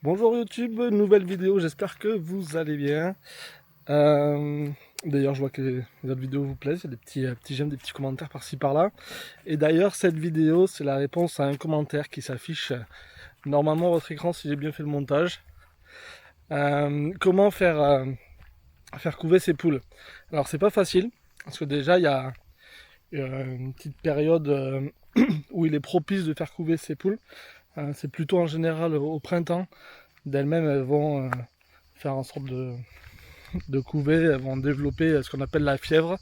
Bonjour YouTube, nouvelle vidéo, j'espère que vous allez bien. D'ailleurs, je vois que les autres vidéos vous plaisent, il y a des petits j'aime, des petits commentaires par-ci par-là. Et d'ailleurs, cette vidéo, c'est la réponse à un commentaire qui s'affiche normalement à votre écran si j'ai bien fait le montage. Comment faire couver ses poules? Alors, c'est pas facile, parce que déjà, il y a une petite période où il est propice de faire couver ses poules. C'est plutôt en général au printemps. D'elles-mêmes, elles vont faire en sorte de couver, elles vont développer ce qu'on appelle la fièvre,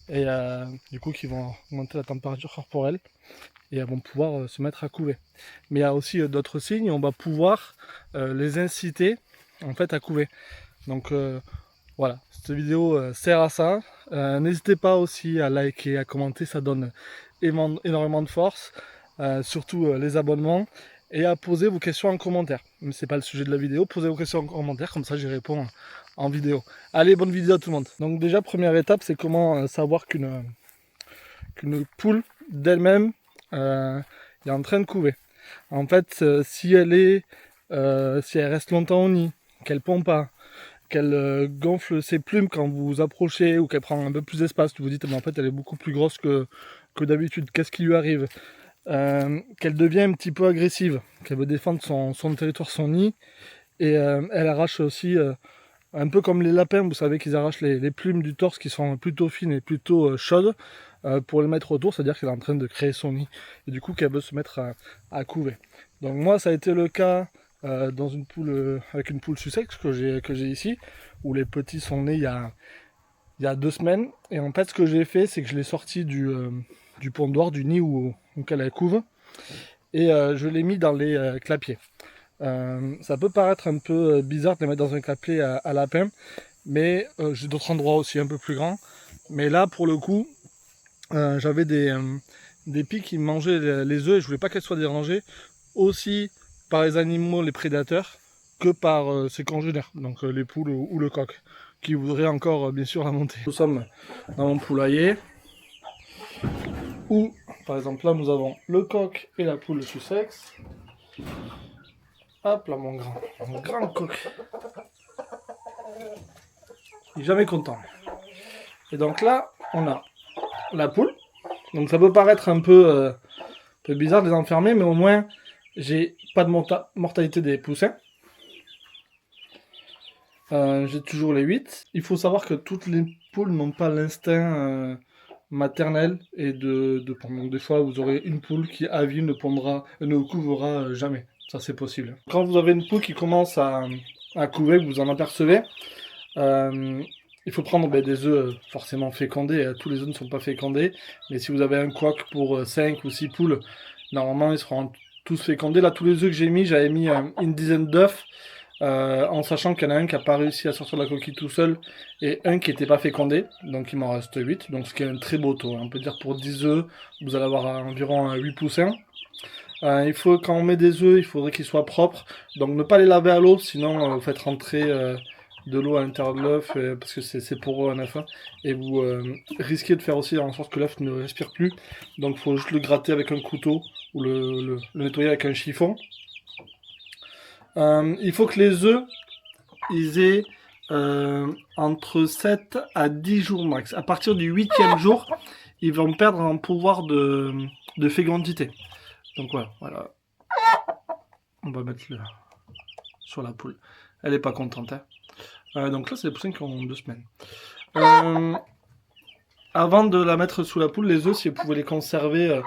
et du coup qui vont augmenter la température corporelle, et elles vont pouvoir se mettre à couver. Mais il y a aussi d'autres signes, on va pouvoir les inciter en fait à couver. Donc voilà, cette vidéo sert à ça. N'hésitez pas aussi à liker, à commenter, ça donne énormément de force, surtout les abonnements, et à poser vos questions en commentaire. Mais c'est pas le sujet de la vidéo, posez vos questions en commentaire, comme ça j'y réponds en vidéo. Allez, bonne vidéo à tout le monde. Donc déjà, première étape, c'est comment savoir qu'une poule d'elle-même est en train de couver. En fait, si elle reste longtemps au nid, qu'elle pond pas, qu'elle gonfle ses plumes quand vous vous approchez, ou qu'elle prend un peu plus d'espace, vous dites mais en fait elle est beaucoup plus grosse que d'habitude, qu'est-ce qui lui arrive, qu'elle devient un petit peu agressive, qu'elle veut défendre son territoire, son nid, et elle arrache aussi, un peu comme les lapins, vous savez qu'ils arrachent les plumes du torse qui sont plutôt fines et plutôt chaudes, pour les mettre autour, c'est-à-dire qu'elle est en train de créer son nid, et du coup qu'elle veut se mettre à couver. Donc moi ça a été le cas dans une poule, avec une poule Sussex que j'ai ici, où les petits sont nés il y a 2 semaines, et en fait ce que j'ai fait c'est que je l'ai sorti du pondoir, du nid où elle couve, et je l'ai mis dans les clapiers. Ça peut paraître un peu bizarre de les mettre dans un clapier à lapin, mais j'ai d'autres endroits aussi un peu plus grands. Mais là, pour le coup, j'avais des pies qui mangeaient les œufs, et je voulais pas qu'elles soient dérangées aussi par les animaux, les prédateurs, que par ses congénères, donc les poules ou le coq, qui voudraient encore bien sûr la monter. Nous sommes dans mon poulailler, où par exemple là nous avons le coq et la poule Sussex. Hop là mon grand coq. Il est jamais content. Et donc là, on a la poule. Donc ça peut paraître un peu bizarre de les enfermer, mais au moins, j'ai pas de mortalité des poussins. J'ai toujours les 8. Il faut savoir que toutes les poules n'ont pas l'instinct maternel et de pondre. Donc des fois, vous aurez une poule qui, à vie, ne couvera jamais. Ça, c'est possible. Quand vous avez une poule qui commence à couver, que vous en apercevez, il faut prendre des œufs forcément fécondés. Tous les œufs ne sont pas fécondés. Mais si vous avez un couac pour 5 ou 6 poules, normalement ils seront tous fécondés. Là, tous les œufs que j'ai mis, j'avais mis une dizaine d'œufs. En sachant qu'il y en a un qui n'a pas réussi à sortir de la coquille tout seul, et un qui n'était pas fécondé, donc il m'en reste 8, donc ce qui est un très beau taux. On peut dire pour 10 œufs, vous allez avoir environ 8 poussins. Quand on met des œufs, il faudrait qu'ils soient propres, donc ne pas les laver à l'eau, sinon vous faites rentrer de l'eau à l'intérieur de l'œuf, parce que c'est pour eux un œuf, hein, et vous risquez de faire aussi en sorte que l'œuf ne respire plus, donc il faut juste le gratter avec un couteau, ou le nettoyer avec un chiffon. Il faut que les œufs, ils aient entre 7 à 10 jours max. À partir du 8e jour, ils vont perdre un pouvoir de fécondité. Donc voilà. On va mettre sur la poule. Elle est pas contente, hein. Donc là, c'est les poussins qui ont 2 semaines. Avant de la mettre sous la poule, les œufs, si vous pouvez les conserver,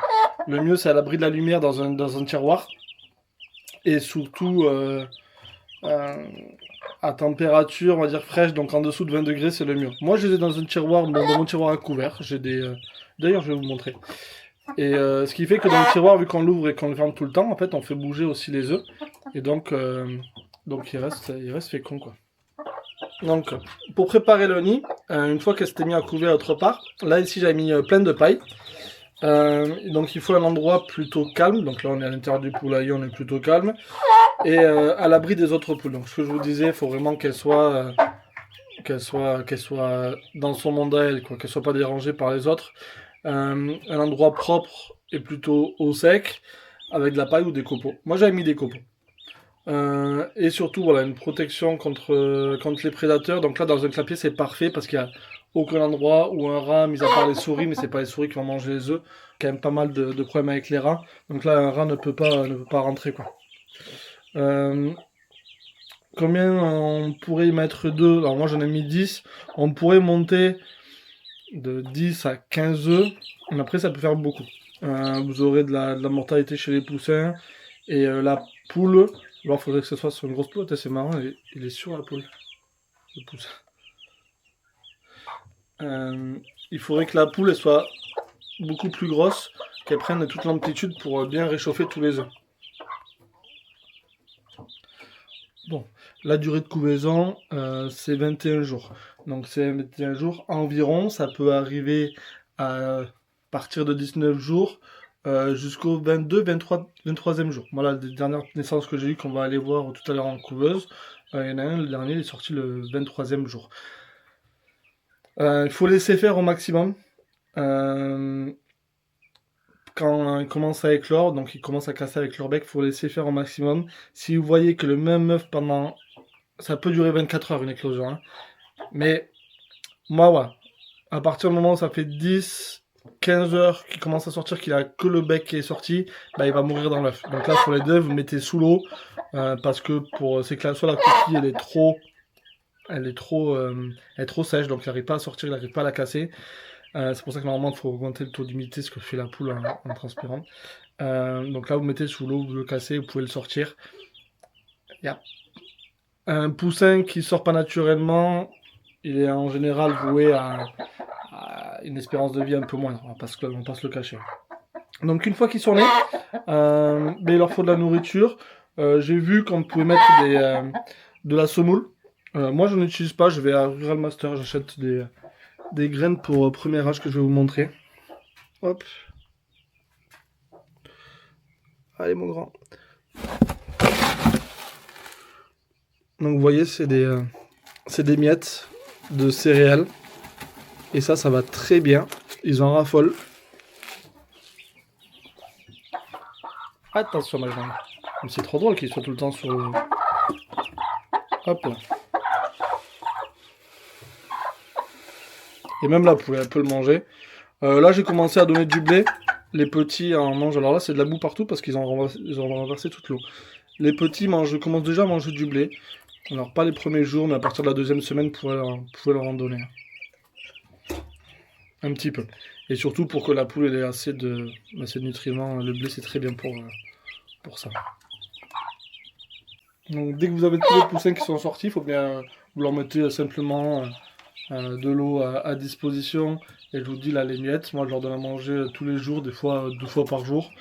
le mieux c'est à l'abri de la lumière dans un tiroir. Et surtout à température, on va dire fraîche, donc en dessous de 20 degrés, c'est le mieux. Moi, je les ai dans un tiroir, dans mon tiroir à couvert. J'ai des. D'ailleurs, je vais vous montrer. Et ce qui fait que dans le tiroir, vu qu'on l'ouvre et qu'on le ferme tout le temps, en fait, on fait bouger aussi les œufs. Et donc il reste fécond, quoi. Donc, pour préparer le nid, une fois qu'elle s'était mise à couver autre part, là, ici, j'avais mis plein de paille. Donc il faut un endroit plutôt calme, donc là on est à l'intérieur du poulailler, on est plutôt calme, et à l'abri des autres poules. Donc ce que je vous disais, il faut vraiment qu'elle soit dans son monde à elle, quoi, qu'elle soit pas dérangée par les autres. Un endroit propre et plutôt au sec, avec de la paille ou des copeaux. Moi j'avais mis des copeaux. Et surtout, voilà, une protection contre les prédateurs. Donc là, dans un clapier, c'est parfait parce qu'il n'y a aucun endroit où un rat, mis à part les souris, mais c'est pas les souris qui vont manger les œufs. Quand même pas mal de problèmes avec les rats. Donc là, un rat ne peut pas rentrer, quoi. Euh, Combien on pourrait y mettre deux? Alors moi, j'en ai mis 10. On pourrait monter de 10 à 15 œufs. Mais après, ça peut faire beaucoup. Vous aurez de la mortalité chez les poussins. Et la poule, il faudrait que ce soit sur une grosse poule. C'est marrant, il est sur la poule. Le poussin. Il faudrait que la poule elle soit beaucoup plus grosse, qu'elle prenne toute l'amplitude pour bien réchauffer tous les œufs. Bon, la durée de couvaison, c'est 21 jours. Donc c'est 21 jours environ, ça peut arriver à partir de 19 jours jusqu'au 22, 23, 23e jour. Voilà, les dernières naissances que j'ai eues qu'on va aller voir tout à l'heure en couveuse. Il y en a un, le dernier, il est sorti le 23e jour. Il faut laisser faire au maximum. Quand il commence à éclore, donc il commence à casser avec leur bec, il faut laisser faire au maximum. Si vous voyez que le même œuf pendant... Ça peut durer 24 heures une éclosion. Hein. Mais moi, ouais. À partir du moment où ça fait 10, 15 heures qu'il commence à sortir, qu'il a que le bec qui est sorti, bah, il va mourir dans l'œuf. Donc là, sur les deux, vous le mettez sous l'eau. Parce que c'est que soit la coquille, elle est trop sèche, donc il n'arrive pas à sortir, il n'arrive pas à la casser. C'est pour ça que normalement il faut augmenter le taux d'humidité, ce que fait la poule en transpirant. Donc là vous mettez sous l'eau, vous le cassez, vous pouvez le sortir. Yeah. Un poussin qui sort pas naturellement, il est en général voué à une espérance de vie un peu moindre, on va pas se le cacher. Donc une fois qu'ils sont nés, mais il leur faut de la nourriture. J'ai vu qu'on pouvait mettre de la semoule. Moi je n'utilise pas, je vais à Rural Master, j'achète des graines pour premier âge que je vais vous montrer. Hop. Allez mon grand. Donc vous voyez, c'est des miettes de céréales. Et ça va très bien. Ils en raffolent. Attention ma jambe. C'est trop drôle qu'ils soient tout le temps sur le... Hop là. Et même la poule, elle peut le manger. Là j'ai commencé à donner du blé. Les petits en mangent. Alors là c'est de la boue partout parce qu'ils ont renversé toute l'eau. Les petits commencent déjà à manger du blé. Alors pas les premiers jours, mais à partir de la deuxième semaine, vous pouvez leur en donner. Un petit peu. Et surtout pour que la poule ait assez de nutriments. Le blé c'est très bien pour ça. Donc dès que vous avez tous les poussins qui sont sortis, il faut bien vous leur mettez simplement de l'eau à disposition. Et je vous dis là les miettes, moi je leur donne à manger tous les jours, des fois 2 fois par jour.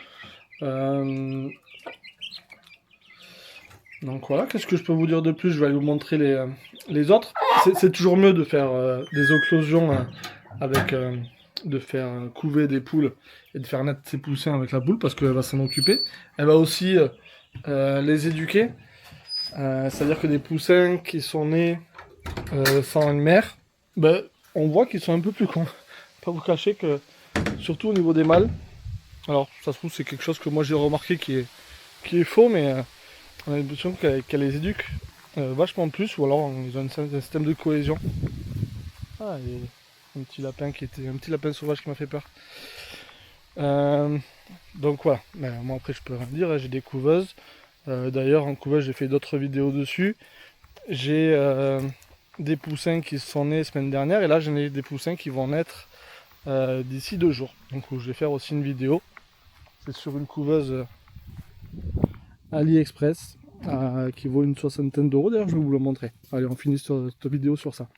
Donc voilà, qu'est-ce que je peux vous dire de plus? Je vais aller vous montrer les autres. C'est toujours mieux de faire des occlusions avec... de faire couver des poules et de faire naître ses poussins avec la poule parce qu'elle va s'en occuper. Elle va aussi les éduquer. C'est-à-dire que des poussins qui sont nés sans une mère, ben, on voit qu'ils sont un peu plus cons. Pas vous cacher que, surtout au niveau des mâles, alors ça se trouve c'est quelque chose que moi j'ai remarqué qui est faux, mais on a l'impression qu'elle les éduque vachement plus, ou alors ils ont un système de cohésion. Ah, et un petit lapin sauvage qui m'a fait peur. Donc voilà, moi après je peux rien dire, j'ai des couveuses. D'ailleurs en couveuse j'ai fait d'autres vidéos dessus. J'ai des poussins qui sont nés semaine dernière et là j'en ai des poussins qui vont naître d'ici 2 jours. Donc je vais faire aussi une vidéo. C'est sur une couveuse AliExpress qui vaut une 60aine d'euros. D'ailleurs je vais vous le montrer. Allez, on finit cette vidéo sur ça.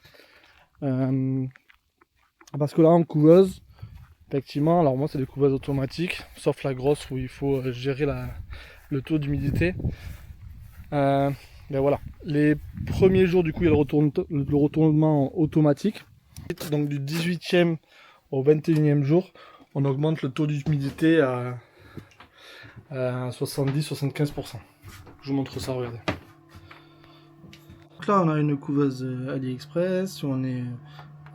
Parce que là en couveuse, effectivement, alors moi c'est des couveuses automatiques, sauf la grosse où il faut gérer le taux d'humidité. Ben voilà, les premiers jours du coup il y a le retournement automatique. Donc du 18e au 21e jour, on augmente le taux d'humidité à 70-75%. Je vous montre ça, regardez. Donc là on a une couveuse AliExpress, on est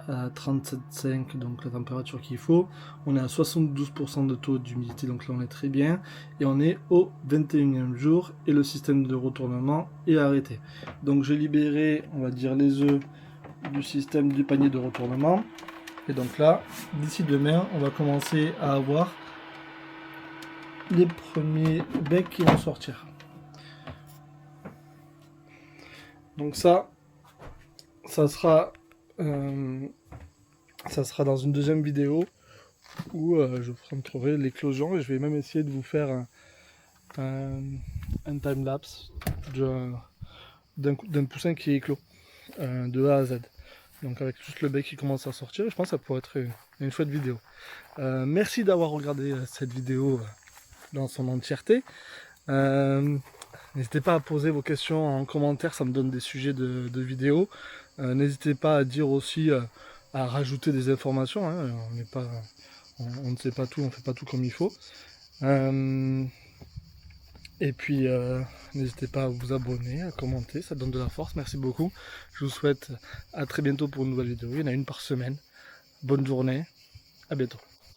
à 37,5, donc la température qu'il faut. On est à 72% de taux d'humidité, donc là on est très bien. Et on est au 21e jour et le système de retournement est arrêté. Donc j'ai libéré, on va dire, les œufs du système du panier de retournement. Et donc là, d'ici demain, on va commencer à avoir les premiers becs qui vont sortir. Donc ça sera dans une deuxième vidéo où je vous montrerai l'éclosion et je vais même essayer de vous faire un time-lapse d'un poussin qui est éclos de A à Z. Donc avec tout le bec qui commence à sortir, je pense que ça pourrait être une chouette vidéo. Merci d'avoir regardé cette vidéo dans son entièreté. N'hésitez pas à poser vos questions en commentaire, ça me donne des sujets de vidéos. N'hésitez pas à dire aussi, à rajouter des informations. Hein. On ne sait pas tout, on ne fait pas tout comme il faut. Et puis, n'hésitez pas à vous abonner, à commenter, ça donne de la force. Merci beaucoup. Je vous souhaite à très bientôt pour une nouvelle vidéo. Il y en a une par semaine. Bonne journée, à bientôt.